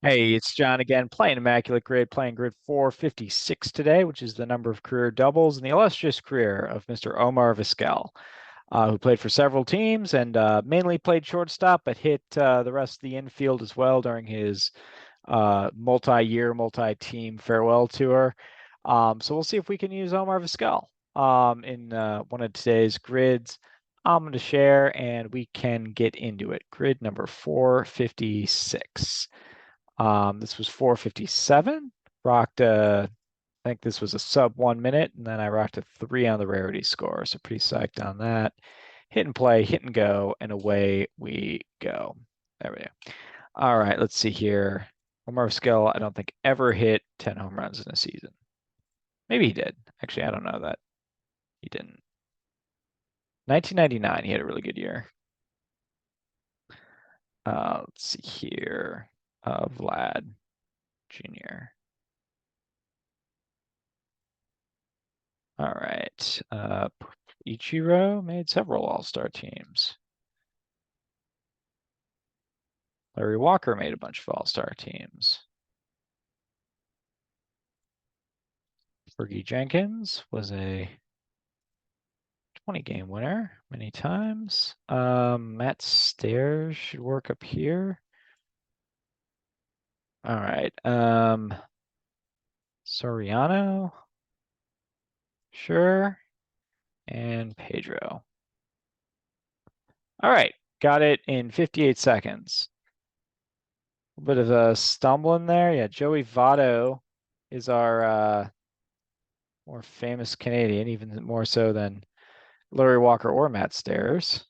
Hey, it's John again, playing Immaculate Grid, playing grid 456 today, which is the number of career doubles in the illustrious career of Mr. Omar Vizquel, who played for several teams and mainly played shortstop, but hit the rest of the infield as well during his multi-year, multi-team farewell tour. So we'll see if we can use Omar Vizquel in one of today's grids. I'm going to share and we can get into it. Grid number 456. This was 457. Rocked I think this was a sub 1 minute, and then I rocked a 3 on the rarity score. So pretty psyched on that. Hit and play, hit and go, and away we go. There we go. All right, let's see here. Omar Vizquel, I don't think ever hit 10 home runs in a season. Maybe he did. Actually, I don't know that. He didn't. 1999, he had a really good year. Let's see here. Vlad Jr. All right. Ichiro made several All-Star teams. Larry Walker made a bunch of All-Star teams. Fergie Jenkins was a 20-game winner many times. Matt Stairs should work up here. All right. Soriano. Sure. And Pedro. All right. Got it in 58 seconds. A bit of a stumbling there. Yeah, Joey Votto is our more famous Canadian, even more so than Larry Walker or Matt Stairs.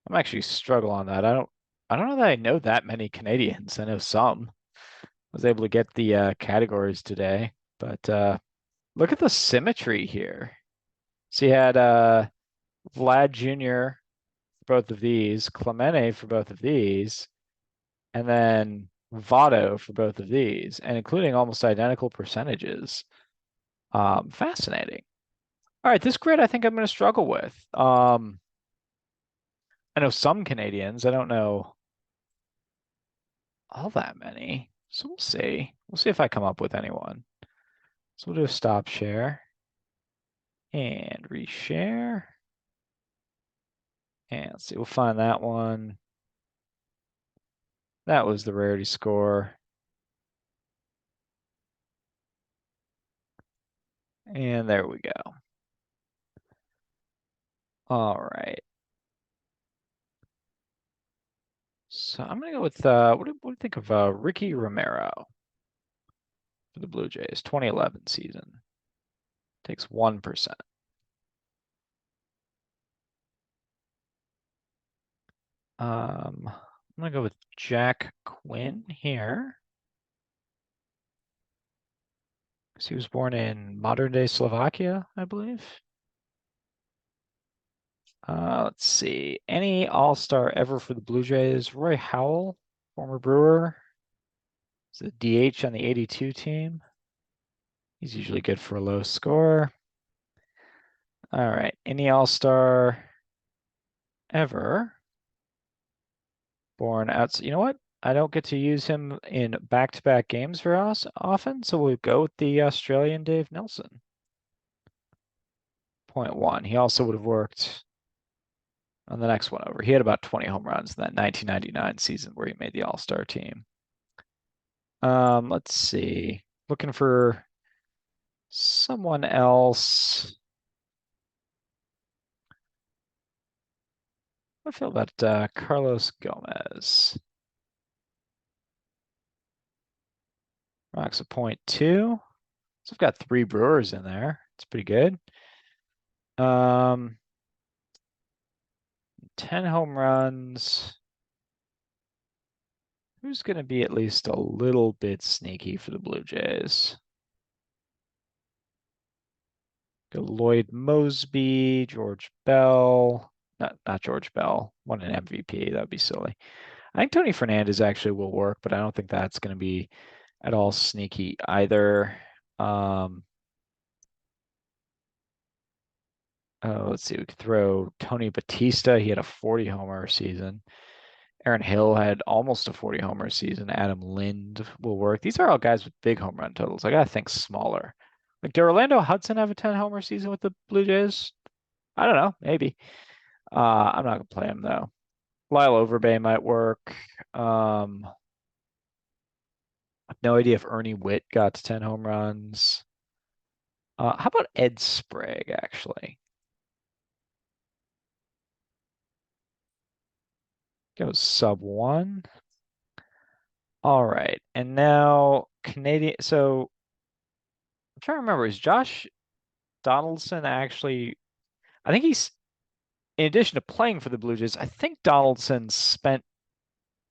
I'm actually struggle on that. I don't know that I know that many Canadians. I know some. I was able to get the categories today, but look at the symmetry here. So you had Vlad Jr. for both of these, Clemente for both of these, and then Votto for both of these, and including almost identical percentages. Fascinating. All right, this grid I think I'm going to struggle with. I know some Canadians. I don't know all that many. So we'll see. We'll see if I come up with anyone. So we'll do a stop share and reshare. And let's see, we'll find that one. That was the rarity score. And there we go. All right. So I'm gonna go with what do you think of Ricky Romero for the Blue Jays, 2011 season. Takes 1%. I'm gonna go with Jack Quinn here. Because he was born in modern day Slovakia, I believe. Let's see. Any All-Star ever for the Blue Jays? Roy Howell, former Brewer. He's a DH on the 82 team. He's usually good for a low score. All right. Any All-Star ever born out. You know what? I don't get to use him in back-to-back games very often, so we'll go with the Australian Dave Nelson. 0.1. He also would have worked on the next one over. He had about 20 home runs in that 1999 season where he made the All-Star team. Let's see. Looking for someone else. How do I feel about Carlos Gomez? Rocks a 0.2. So I've got 3 Brewers in there. It's pretty good. 10 home runs. Who's going to be at least a little bit sneaky for the Blue Jays? Go Lloyd Mosby, George Bell. Not George Bell. Won an MVP. That would be silly. I think Tony Fernandez actually will work, but I don't think that's going to be at all sneaky either. Let's see. We could throw Tony Batista. He had a 40 homer season. Aaron Hill had almost a 40 homer season. Adam Lind will work. These are all guys with big home run totals. I gotta think smaller. Like, did Orlando Hudson have a 10 homer season with the Blue Jays? I don't know, maybe. I'm not gonna play him though. Lyle Overbay might work. I have no idea if Ernie Witt got to 10 home runs. How about Ed Sprague, actually? Goes sub one. All right. And now Canadian. So I'm trying to remember, is Josh Donaldson actually, I think he's, in addition to playing for the Blue Jays, I think Donaldson spent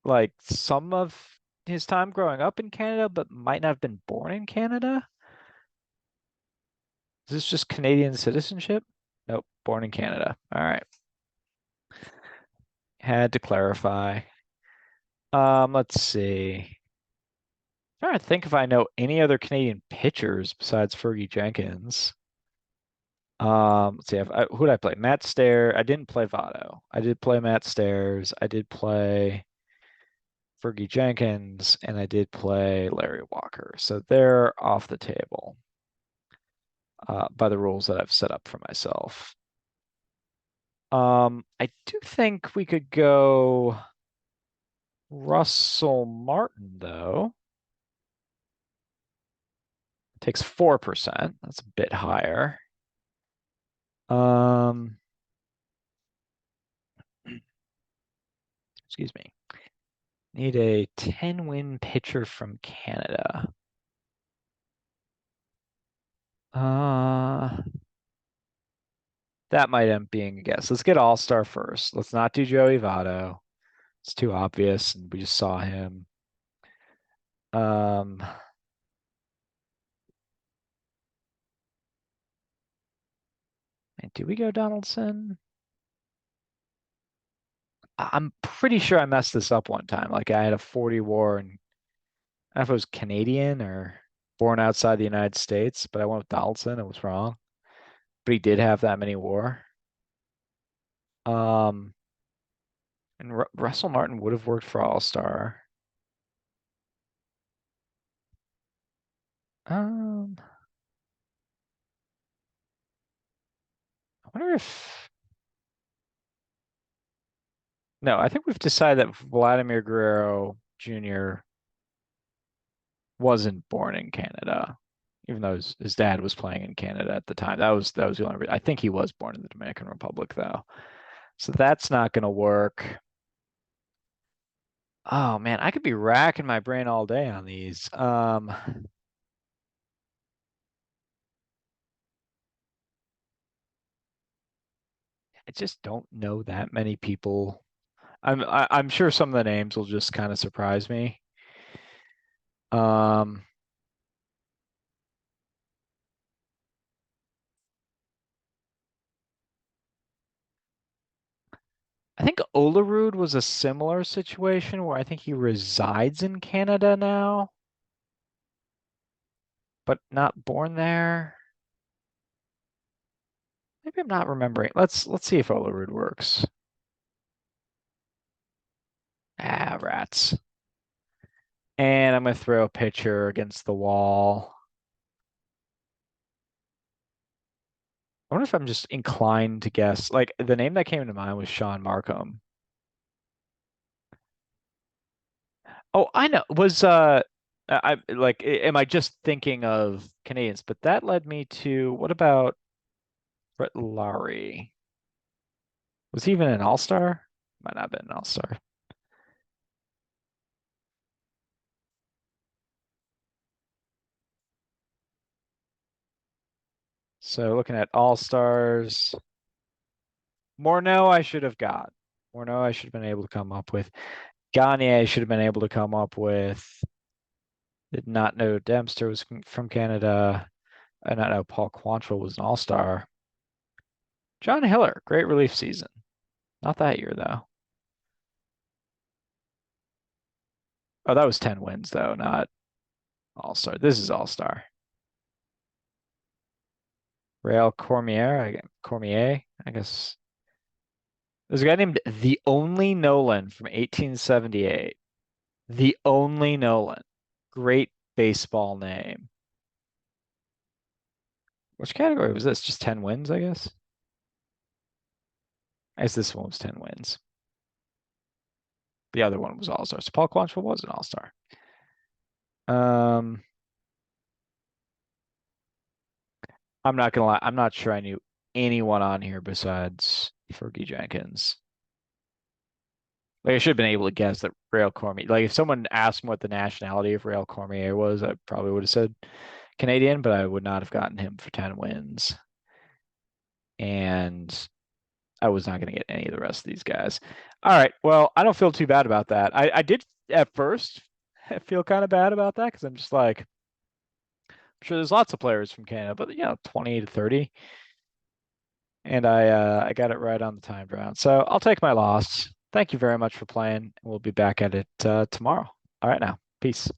like some of his time growing up in Canada, but might not have been born in Canada. Is this just Canadian citizenship? Nope, born in Canada. All right. Had to clarify. Let's see. Trying to think if I know any other Canadian pitchers besides Fergie Jenkins. Let's see. Who did I play? Matt Stair. I didn't play Votto. I did play Matt Stairs. I did play Fergie Jenkins, and I did play Larry Walker. So they're off the table by the rules that I've set up for myself. I do think we could go Russell Martin, though. Takes 4%. That's a bit higher. Um, excuse me. Need a 10-win pitcher from Canada. That might end up being a guess. Let's get All-Star first. Let's not do Joey Votto. It's too obvious, and we just saw him. And do we go Donaldson? I'm pretty sure I messed this up one time. Like I had a 40 WAR, and I don't know if it was Canadian or born outside the United States, but I went with Donaldson. It was wrong, but he did have that many WAR. Um, and Russell Martin would have worked for All-Star. Um, I wonder if no, I think we've decided that Vladimir Guerrero Jr. wasn't born in Canada, even though his dad was playing in Canada at the time. That was the only reason. I think he was born in the Dominican Republic though. So that's not gonna work. Oh man, I could be racking my brain all day on these. I just don't know that many people. I'm sure some of the names will just kind of surprise me. Um, I think Olerud was a similar situation where I think he resides in Canada now, but not born there. Maybe I'm not remembering. Let's see if Olerud works. Ah, rats. And I'm gonna throw a pitcher against the wall. I wonder if I'm just inclined to guess. Like the name that came to mind was Sean Markham. Oh, I know. Was I like am I just thinking of Canadians? But that led me to what about Brett Lowry? Was he even an all-star? Might not have been an all-star. So looking at all-stars, Morneau I should have got. Morneau I should have been able to come up with. Gagne I should have been able to come up with. Did not know Dempster was from Canada. I did not know Paul Quantrill was an all-star. John Hiller, great relief season. Not that year though. Oh, that was 10 wins though, not all-star. This is all-star. Rail Cormier, I guess There's a guy named The Only Nolan from 1878. The Only Nolan. Great baseball name. Which category was this? Just 10 wins, I guess? I guess this one was 10 wins. The other one was All-Stars. Paul Quantrill was an All-Star. Um, I'm not gonna lie. I'm not sure I knew anyone on here besides Fergie Jenkins. Like I should have been able to guess that Rail Cormier. Like if someone asked me what the nationality of Rail Cormier was, I probably would have said Canadian, but I would not have gotten him for 10 wins. And I was not going to get any of the rest of these guys. All right. Well, I don't feel too bad about that. I did at first feel kind of bad about that because I'm just like, I'm sure there's lots of players from Canada, but 20 to 30. And I got it right on the time round. So I'll take my loss. Thank you very much for playing. We'll be back at it tomorrow. All right now. Peace.